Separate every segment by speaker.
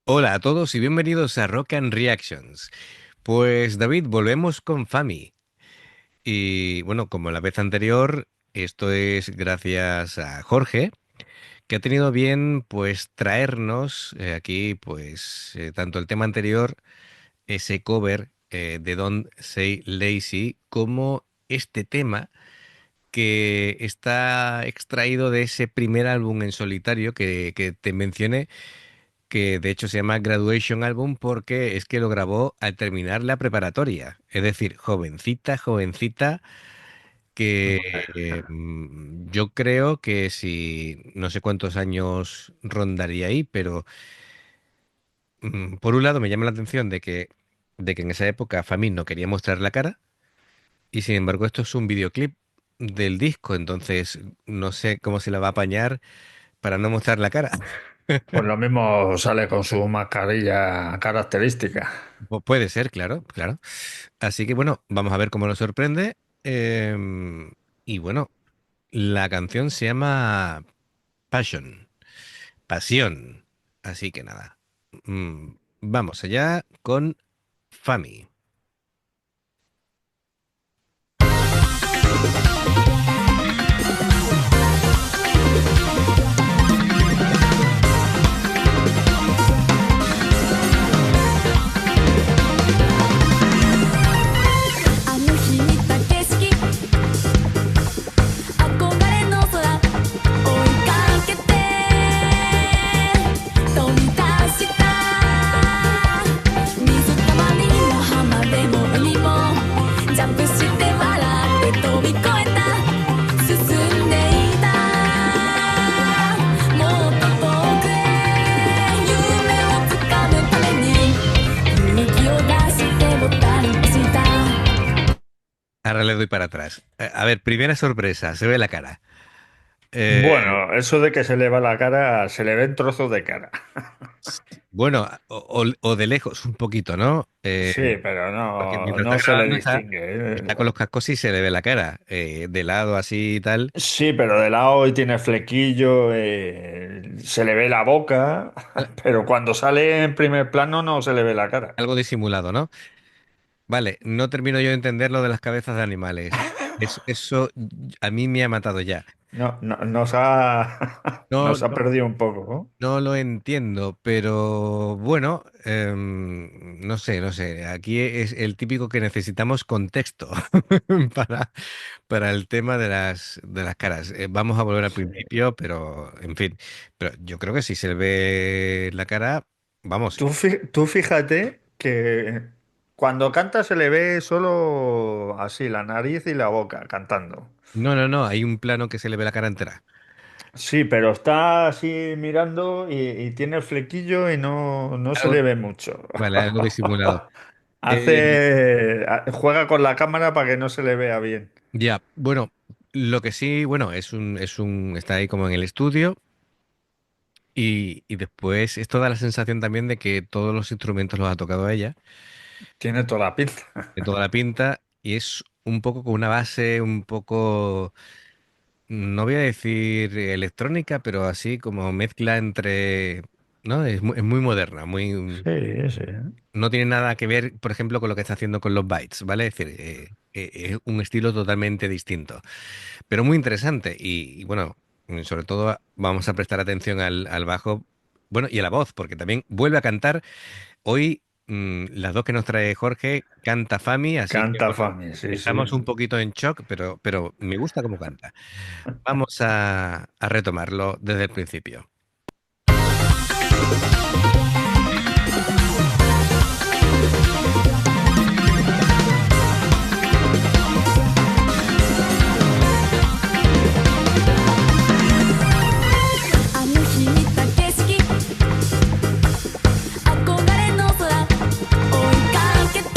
Speaker 1: Hola a todos y bienvenidos a Rock and Reactions. Pues David, volvemos con Fami. Y bueno, como la vez anterior, esto es gracias a Jorge, que ha tenido bien pues traernos aquí pues tanto el tema anterior, ese cover de Don't Say Lazy, como este tema que está extraído de ese primer álbum en solitario que te mencioné, que de hecho se llama Graduation Album porque es que lo grabó al terminar la preparatoria. Es decir, jovencita, jovencita, que yo creo que si no sé cuántos años rondaría ahí, pero por un lado me llama la atención de que en esa época Famine no quería mostrar la cara y sin embargo esto es un videoclip del disco, entonces no sé cómo se la va a apañar para no mostrar la cara.
Speaker 2: Pues lo mismo sale con su mascarilla característica.
Speaker 1: Puede ser, claro, claro. Así que bueno, vamos a ver cómo nos sorprende. Y bueno, la canción se llama Passion, Pasión. Así que nada, vamos allá con Fami.
Speaker 3: あの日見た景色憧れの空追いかけて飛び出した水たまりの浜でも海もジャンプして笑って飛び越えた進んでいたもっと遠くへ夢をつかむために勇気を出してボタンを押した
Speaker 1: Ahora le doy para atrás. A ver, primera sorpresa, se ve la cara. Eh,
Speaker 2: Bueno, eso de que se le va la cara, se le ven trozos de cara.
Speaker 1: bueno, o de lejos un poquito, ¿no?
Speaker 2: Sí, pero
Speaker 1: Porque
Speaker 2: no,
Speaker 1: mientras está
Speaker 2: no se le
Speaker 1: grabando
Speaker 2: distingue.
Speaker 1: está con los cascos y se le ve la cara. De lado así y tal.
Speaker 2: Sí, pero de lado y tiene flequillo, se le ve la boca, pero cuando sale en primer plano no se le ve la cara.
Speaker 1: Algo disimulado, ¿no? Vale, no termino yo de entender lo de las cabezas de animales. Eso a mí me ha matado ya.
Speaker 2: No, no, nos ha,
Speaker 1: No,
Speaker 2: nos ha
Speaker 1: no,
Speaker 2: perdido un poco,
Speaker 1: no lo entiendo, pero bueno, no sé, no sé. Aquí es el típico que necesitamos contexto para, para el tema de las caras. Vamos a volver al
Speaker 2: ¿no?
Speaker 1: principio, pero en fin. Pero yo creo que si se le ve la cara, vamos.
Speaker 2: Tú fíjate que cuando canta se le ve solo así, la nariz y la boca cantando.
Speaker 1: No, no, no, hay un plano que se le ve la cara entera.
Speaker 2: Sí, pero está así mirando y tiene el flequillo y no se
Speaker 1: Algo-
Speaker 2: le ve mucho.
Speaker 1: vale, algo disimulado. Eh,
Speaker 2: Juega con la cámara para que no se le vea bien.
Speaker 1: Ya, bueno, lo que sí, bueno, está ahí como en el estudio y después esto da la sensación también de que todos los instrumentos los ha tocado ella,
Speaker 2: Tiene toda la pinta.
Speaker 1: de toda la pinta, y es un poco con una base un poco, no voy a decir electrónica, pero así como mezcla entre, ¿no? Es muy moderna, muy,
Speaker 2: Sí, sí.
Speaker 1: no tiene nada que ver, por ejemplo, con lo que está haciendo con los bytes, ¿vale? Es decir, es un estilo totalmente distinto. Pero muy interesante y bueno, sobre todo vamos a prestar atención al bajo, bueno, y a la voz, porque también vuelve a cantar. Hoy las dos que nos trae Jorge canta Fami, así que
Speaker 2: Canta
Speaker 1: bueno,
Speaker 2: Fami, sí, sí.
Speaker 1: estamos un poquito en shock, pero me gusta cómo canta. Vamos a retomarlo desde el principio.
Speaker 3: あの日見た景色憧れの空追いかけて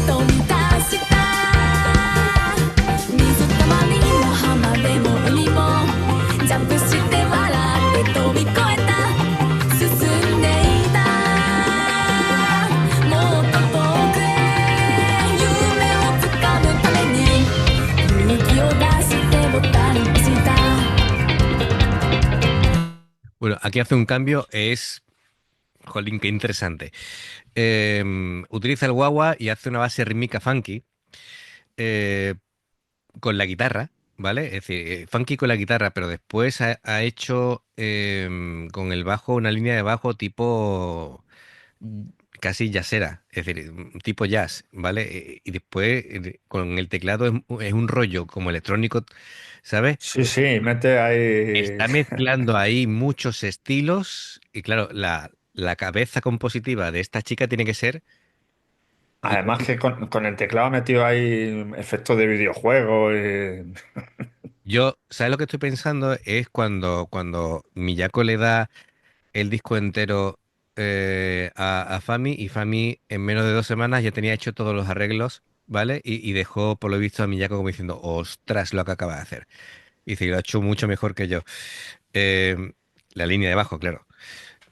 Speaker 3: 飛び出した水たまりの浜でも海もジャンプして笑って飛び越えた
Speaker 1: Bueno, aquí hace un cambio, es, jolín, qué interesante. Utiliza el guagua y hace una base rítmica funky eh, con la guitarra, ¿vale? Es decir, funky con la guitarra, pero después ha hecho con el bajo una línea de bajo tipo casi jazzera, es decir, tipo jazz, ¿vale? Y después con el teclado es un rollo como electrónico, ¿sabes?
Speaker 2: Sí, sí, mete ahí.
Speaker 1: Está mezclando ahí muchos estilos y claro, la cabeza compositiva de esta chica tiene que ser...
Speaker 2: Además que con el teclado metido ahí efectos de videojuego.
Speaker 1: Yo, ¿sabes lo que estoy pensando? Es cuando Miyako le da el disco entero a Fami y Fami en menos de 2 semanas ya tenía hecho todos los arreglos, ¿vale? Y dejó, por lo visto, a Miyako como diciendo, ostras, lo que acaba de hacer. Y dice, lo ha hecho mucho mejor que yo. La línea de bajo, claro.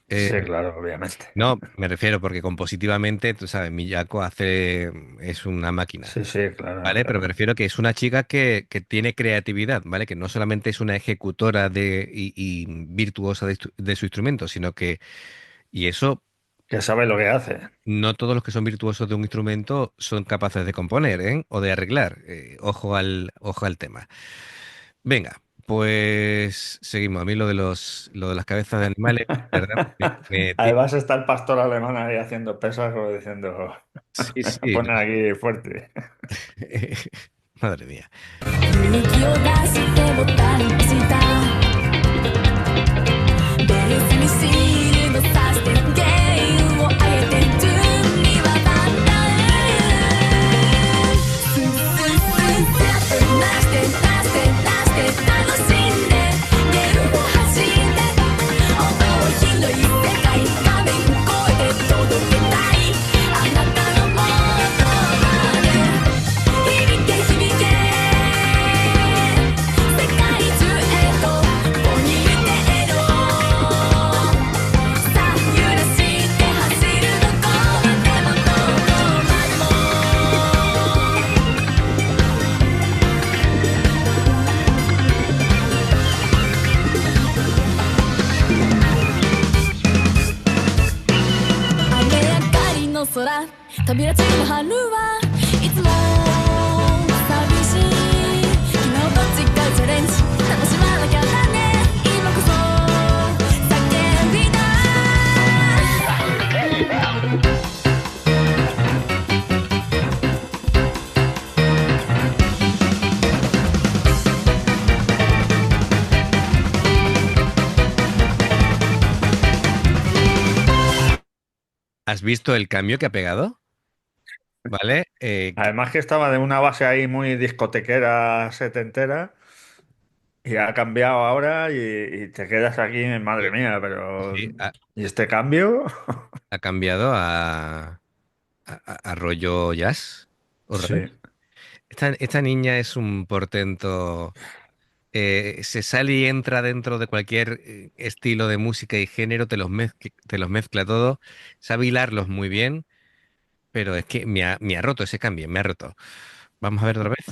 Speaker 1: Eh,
Speaker 2: Sí, claro, obviamente.
Speaker 1: no, me refiero porque compositivamente, tú sabes, Miyako hace, es una máquina.
Speaker 2: Sí, sí, claro,
Speaker 1: ¿Vale? Pero me
Speaker 2: claro.
Speaker 1: refiero que es una chica que tiene creatividad, ¿vale? Que no solamente es una ejecutora y virtuosa de su instrumento, sino que, y eso,
Speaker 2: Que sabe lo que hace.
Speaker 1: no todos los que son virtuosos de un instrumento son capaces de componer, ¿eh? O de arreglar. Ojo al tema. Venga, pues seguimos. A mí lo de las cabezas de animales, ¿verdad?
Speaker 2: Además está el pastor alemán ahí haciendo pesas como diciendo,
Speaker 1: Sí,
Speaker 2: me
Speaker 1: sí, no.
Speaker 2: pone aquí fuerte.
Speaker 1: Madre mía.
Speaker 3: 勇気を出してボタン押したベースにシールドさしてゲームを上げて準備は万端スッスッスッ出して出して出して楽しんでゲームを走って思い広い世界画面越えて届けたいあなたのもとまで響け響け世界中へとポニーテールさあ揺らして走るどこまでもどこまでも雨上がりの空飛び立ちの春はいつも寂しい昨日と違うチャレンジ楽しまなきゃだね今こそ叫びだ
Speaker 1: ¿Has visto el cambio que ha pegado? ¿Vale?
Speaker 2: Además que estaba de una base ahí muy discotequera setentera y ha cambiado ahora y te quedas aquí, madre mía, pero
Speaker 1: Sí,
Speaker 2: ¿y este cambio?
Speaker 1: ha cambiado a rollo jazz, otra vez.
Speaker 2: Sí,
Speaker 1: Esta niña es un portento. Se sale y entra dentro de cualquier estilo de música y género, te los mezcla todo, sabe hilarlos muy bien, pero es que me ha roto ese cambio, me ha roto. Vamos a ver otra vez.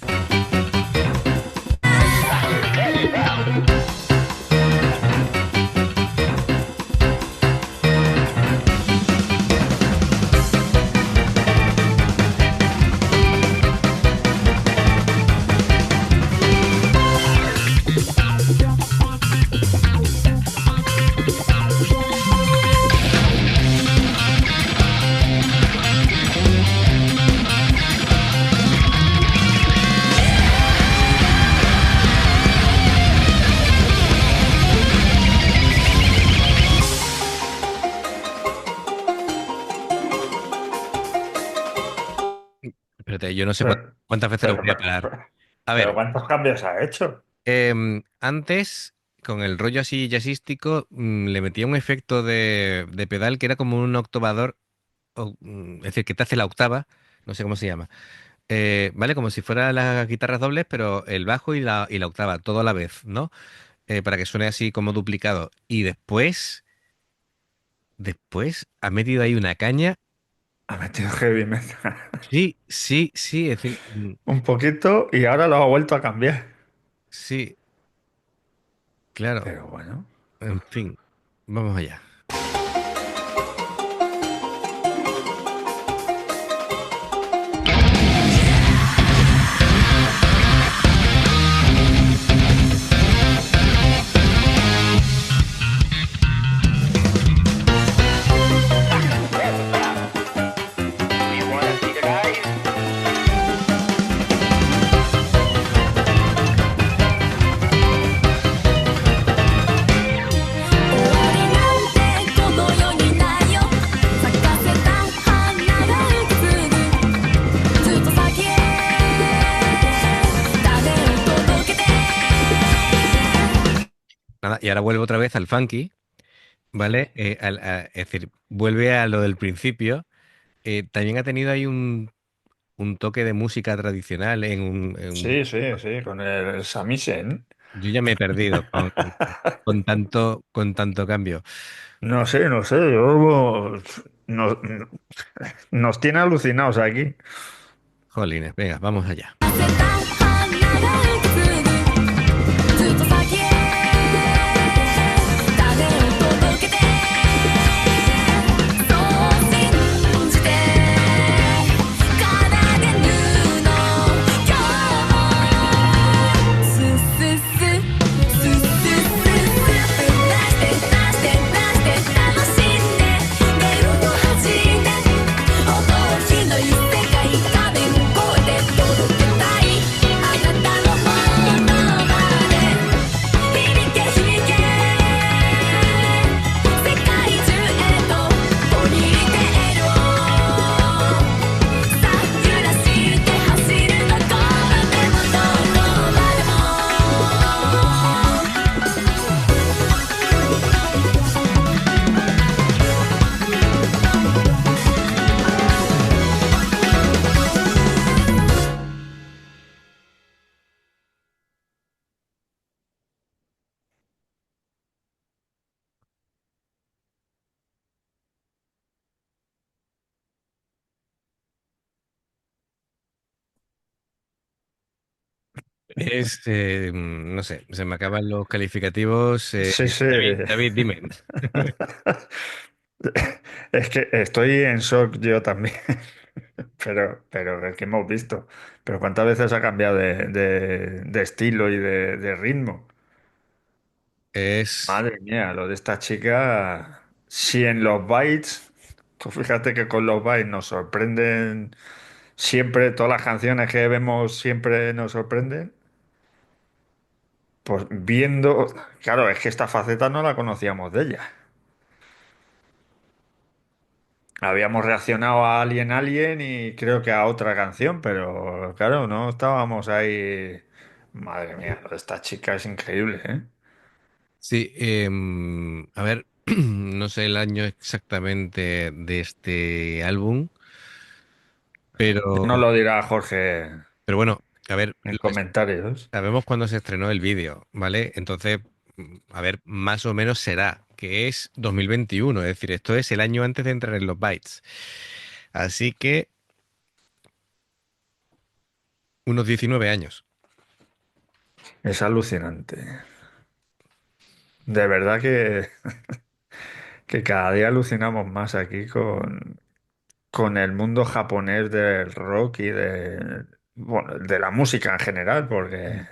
Speaker 1: Espérate, yo no sé
Speaker 2: pero,
Speaker 1: cuántas veces lo
Speaker 2: pero,
Speaker 1: voy a parar.
Speaker 2: pero,
Speaker 1: A
Speaker 2: pero
Speaker 1: ver,
Speaker 2: ¿cuántos cambios ha hecho?
Speaker 1: antes, con el rollo así jazzístico, le metía un efecto de pedal que era como un octavador, es decir, que te hace la octava, no sé cómo se llama. ¿Vale? Como si fueran las guitarras dobles, pero el bajo y la octava, todo a la vez, ¿no? Para que suene así como duplicado. Y después ha metido ahí una caña.
Speaker 2: Ha metido heavy metal
Speaker 1: Sí, sí, sí, es decir,
Speaker 2: un poquito y ahora lo ha vuelto a cambiar.
Speaker 1: sí, claro,
Speaker 2: Pero bueno,
Speaker 1: en fin. Vamos allá. Nada, y ahora vuelvo otra vez al funky, ¿vale? Es decir, vuelve a lo del principio. También ha tenido ahí un toque de música tradicional
Speaker 2: Sí, sí, sí, con el samisen.
Speaker 1: Yo ya me he perdido con tanto cambio.
Speaker 2: No sé, no sé, nos, nos tiene alucinados aquí.
Speaker 1: Jolines, venga, vamos allá.
Speaker 3: ずっと先へ種を届けてそう信じて奏でるの今日もスススススス出して出して出して楽しんでゲームを始め音を広い世界画面越えて届けたいあなたのものまで響け響け世界中へとポニーテールをさあ揺らして走るどこまでもどこまで
Speaker 1: No sé, se me acaban los calificativos.
Speaker 2: Sí, sí.
Speaker 1: David, dime.
Speaker 2: Es que estoy en shock yo también, pero es que hemos visto. Pero ¿cuántas veces ha cambiado de estilo y de ritmo?
Speaker 1: Es,
Speaker 2: Madre mía, lo de esta chica, si en los bytes, tú fíjate que con los bytes nos sorprenden siempre, todas las canciones que vemos siempre nos sorprenden, pues viendo, claro, es que esta faceta no la conocíamos de ella. Habíamos reaccionado a Alien y creo que a otra canción, pero claro, no estábamos ahí. Madre mía, lo de esta chica es increíble, ¿eh?
Speaker 1: sí, a ver, no sé el año exactamente de este álbum,
Speaker 2: Ya
Speaker 1: pero,
Speaker 2: nos lo dirá Jorge
Speaker 1: pero bueno, a ver,
Speaker 2: en comentarios.
Speaker 1: sabemos cuándo se estrenó el vídeo, ¿vale? Entonces, a ver, más o menos será, que es 2021, es decir, esto es el año antes de entrar en los bytes. Así que unos 19 años.
Speaker 2: Es alucinante. De verdad que cada día alucinamos más aquí con el mundo japonés del rock y bueno, de la música en general, porque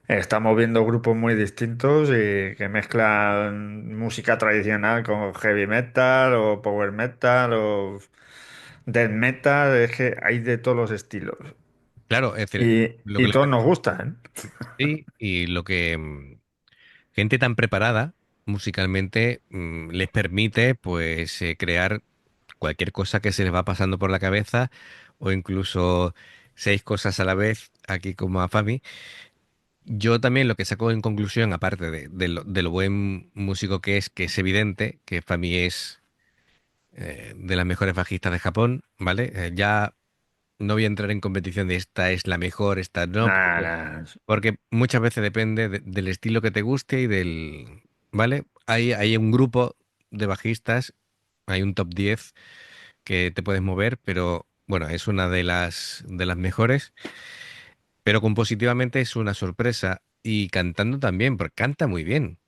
Speaker 2: estamos viendo grupos muy distintos y que mezclan música tradicional con heavy metal o power metal o death metal, es que hay de todos los estilos.
Speaker 1: Claro, es decir,
Speaker 2: Y,
Speaker 1: lo que
Speaker 2: y todos nos gustan.
Speaker 1: sí, y lo que gente tan preparada musicalmente les permite pues crear cualquier cosa que se les va pasando por la cabeza o incluso seis cosas a la vez, aquí como a Fabi. Yo también lo que saco en conclusión, aparte de lo buen músico que es evidente que Fabi es de las mejores bajistas de Japón, ¿vale? Ya no voy a entrar en competición de esta es la mejor, esta no,
Speaker 2: Nada, nada.
Speaker 1: porque muchas veces depende del estilo que te guste y del, ¿vale? Hay un grupo de bajistas, hay un top 10 que te puedes mover, pero bueno, es una de las mejores, pero compositivamente es una sorpresa y cantando también, porque canta muy bien,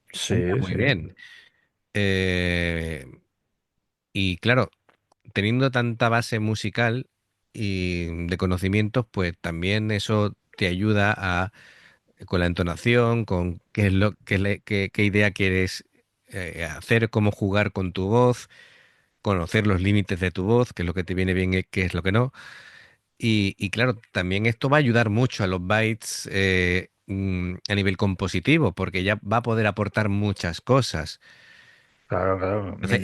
Speaker 1: canta
Speaker 2: Sí,
Speaker 1: muy
Speaker 2: sí.
Speaker 1: bien. Eh, y claro, teniendo tanta base musical y de conocimientos, pues también eso te ayuda a, con la entonación, con qué es lo, qué idea quieres hacer, cómo jugar con tu voz, conocer los límites de tu voz, qué es lo que te viene bien y qué es lo que no. Y claro, también esto va a ayudar mucho a los bytes a nivel compositivo, porque ya va a poder aportar muchas cosas.
Speaker 2: Claro, claro.
Speaker 1: Entonces,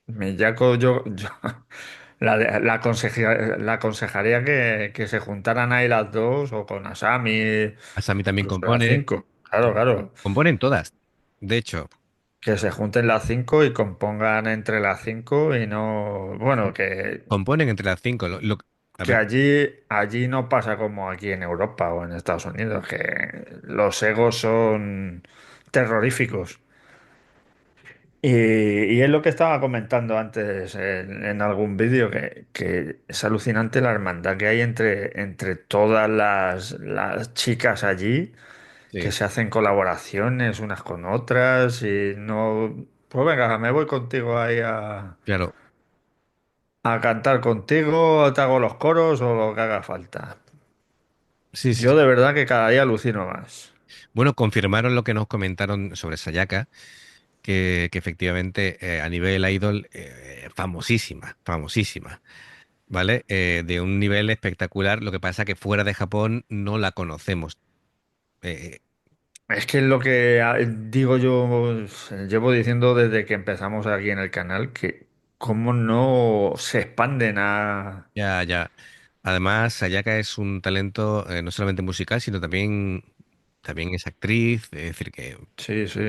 Speaker 2: Miyako, yo la aconsejaría que se juntaran ahí las dos o con Asami,
Speaker 1: Asami también
Speaker 2: incluso las cinco. Claro, claro.
Speaker 1: componen todas. De hecho,
Speaker 2: Que se junten las cinco y compongan entre las cinco y no. Bueno,
Speaker 1: componen entre las cinco. A
Speaker 2: que
Speaker 1: ver,
Speaker 2: allí no pasa como aquí en Europa o en Estados Unidos, que los egos son terroríficos. Y es lo que estaba comentando antes en algún vídeo, que es alucinante la hermandad que hay entre todas las chicas allí, que
Speaker 1: sí,
Speaker 2: se hacen colaboraciones unas con otras y no... Pues venga, me voy contigo ahí
Speaker 1: claro.
Speaker 2: a cantar contigo, te hago los coros o lo que haga falta.
Speaker 1: Sí, sí,
Speaker 2: Yo
Speaker 1: sí.
Speaker 2: de verdad que cada día alucino más.
Speaker 1: Bueno, confirmaron lo que nos comentaron sobre Sayaka, que efectivamente a nivel idol, famosísima, famosísima. ¿Vale? De un nivel espectacular. Lo que pasa que fuera de Japón no la conocemos. Eh,
Speaker 2: Es que es lo que digo yo, llevo diciendo desde que empezamos aquí en el canal, que cómo no se expanden a...
Speaker 1: ya, ya. Además, Sayaka es un talento no solamente musical, sino también es actriz. Es decir, que
Speaker 2: Sí, sí.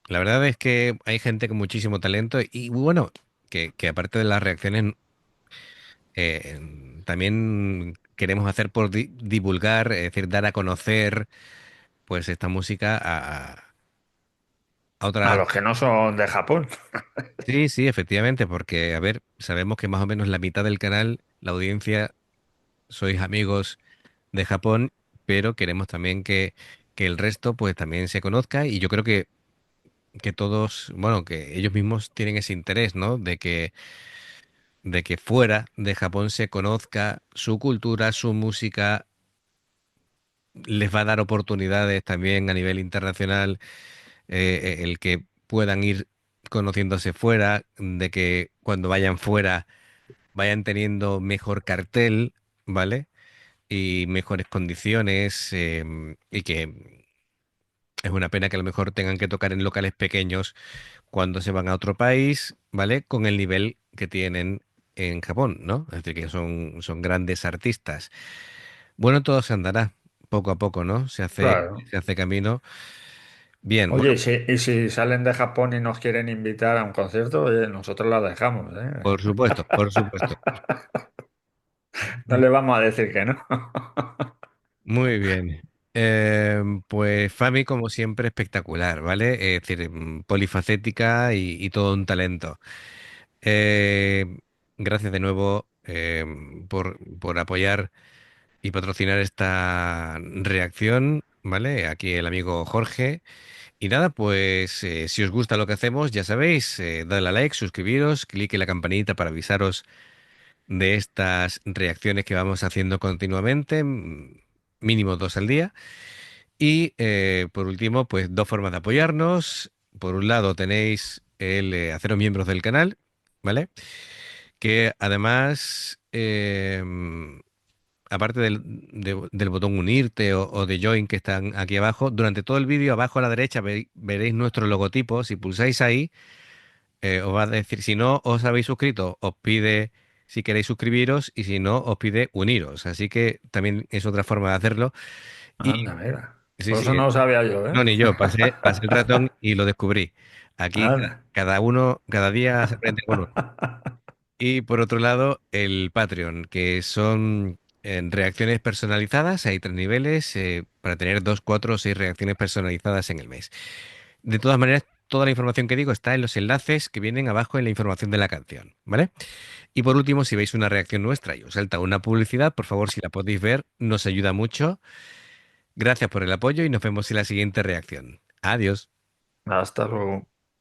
Speaker 1: la verdad es que hay gente con muchísimo talento y bueno, que aparte de las reacciones, también queremos hacer por divulgar, es decir, dar a conocer pues esta música a
Speaker 2: A
Speaker 1: otras.
Speaker 2: los que no son de Japón.
Speaker 1: Sí, sí, efectivamente, porque, a ver, sabemos que más o menos la mitad del canal, la audiencia, sois amigos de Japón, pero queremos también que el resto, pues, también se conozca y yo creo que todos, bueno, que ellos mismos tienen ese interés, ¿no? De que fuera de Japón se conozca su cultura, su música, les va a dar oportunidades también a nivel internacional, el que puedan ir conociéndose fuera, de que cuando vayan fuera vayan teniendo mejor cartel, ¿vale? Y mejores condiciones, y que es una pena que a lo mejor tengan que tocar en locales pequeños cuando se van a otro país, ¿vale? Con el nivel que tienen en Japón, ¿no? Es decir, que son grandes artistas. Bueno, todo se andará poco a poco, ¿no?
Speaker 2: Claro.
Speaker 1: Se hace camino. Bien,
Speaker 2: Oye,
Speaker 1: bueno,
Speaker 2: y si salen de Japón y nos quieren invitar a un concierto, oye, nosotros la dejamos, ¿eh?
Speaker 1: por supuesto, por supuesto.
Speaker 2: No le vamos a decir que no.
Speaker 1: Muy bien. Pues Fami, como siempre, espectacular, ¿vale? Es decir, polifacética y todo un talento. Gracias de nuevo por apoyar y patrocinar esta reacción, ¿vale? Aquí el amigo Jorge. Y nada, pues si os gusta lo que hacemos, ya sabéis, dadle a like, suscribiros, clic en la campanita para avisaros de estas reacciones que vamos haciendo continuamente, mínimo 2 al día. Y por último, pues dos formas de apoyarnos. Por un lado tenéis el haceros miembros del canal, ¿vale? Que además, aparte del botón unirte o de join que están aquí abajo, durante todo el vídeo abajo a la derecha veréis nuestro logotipo. Si pulsáis ahí, os va a decir, si no os habéis suscrito, os pide si queréis suscribiros y si no, os pide uniros. Así que también es otra forma de hacerlo.
Speaker 2: Anda,
Speaker 1: Y
Speaker 2: mira.
Speaker 1: sí,
Speaker 2: Por eso
Speaker 1: sí,
Speaker 2: no lo sabía yo, ¿eh?
Speaker 1: no, ni yo, pasé el ratón y lo descubrí. Aquí
Speaker 2: Anda.
Speaker 1: cada uno, cada día se aprende con uno. Y por otro lado, el Patreon, que son reacciones personalizadas. Hay 3 niveles para tener 2, 4 o 6 reacciones personalizadas en el mes. De todas maneras, toda la información que digo está en los enlaces que vienen abajo en la información de la canción, ¿vale? Y por último, si veis una reacción nuestra y os salta una publicidad, por favor, si la podéis ver, nos ayuda mucho. Gracias por el apoyo y nos vemos en la siguiente reacción. Adiós.
Speaker 2: Hasta luego.